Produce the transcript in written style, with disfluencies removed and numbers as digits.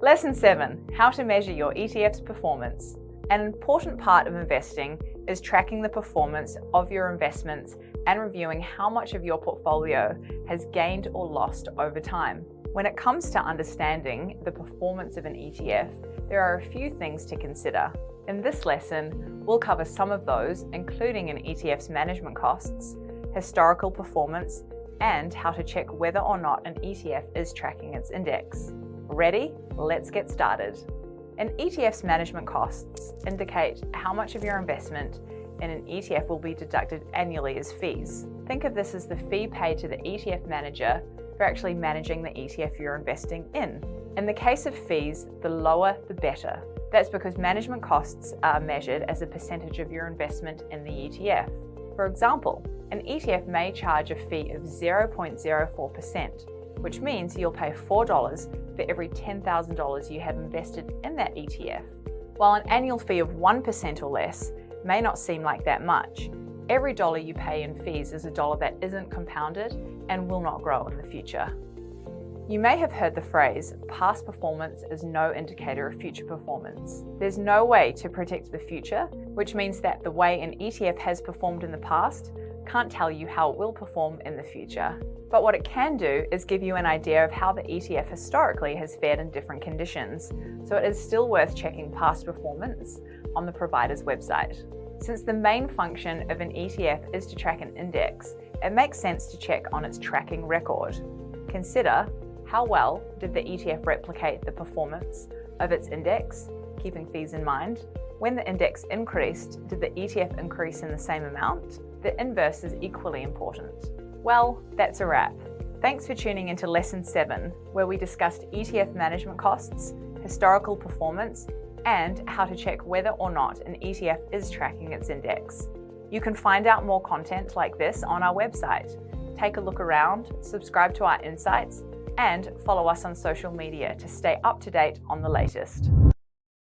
Lesson 7. How to measure your ETF's performance. An important part of investing is tracking the performance of your investments and reviewing how much of your portfolio has gained or lost over time. When it comes to understanding the performance of an ETF, there are a few things to consider. In this lesson, we'll cover some of those, including an ETF's management costs, historical performance, and how to check whether or not an ETF is tracking its index. Ready? Let's get started. An ETF's management costs indicate how much of your investment in an ETF will be deducted annually as fees. Think of this as the fee paid to the ETF manager for actually managing the ETF you're investing in. In the case of fees, the lower the better. That's because management costs are measured as a percentage of your investment in the ETF. For example, an ETF may charge a fee of 0.04%, which means you'll pay $4 for every $10,000 you have invested in that ETF. While an annual fee of 1% or less may not seem like that much, every dollar you pay in fees is a dollar that isn't compounded and will not grow in the future. You may have heard the phrase, past performance is no indicator of future performance. There's no way to predict the future, which means that the way an ETF has performed in the past can't tell you how it will perform in the future. But what it can do is give you an idea of how the ETF historically has fared in different conditions, so it is still worth checking past performance on the provider's website. Since the main function of an ETF is to track an index, it makes sense to check on its tracking record. Consider, how well did the ETF replicate the performance of its index, keeping fees in mind? When the index increased, did the ETF increase in the same amount? The inverse is equally important. Well, that's a wrap. Thanks for tuning into Lesson 7, where we discussed ETF management costs, historical performance, and how to check whether or not an ETF is tracking its index. You can find out more content like this on our website. Take a look around, subscribe to our insights, and follow us on social media to stay up to date on the latest.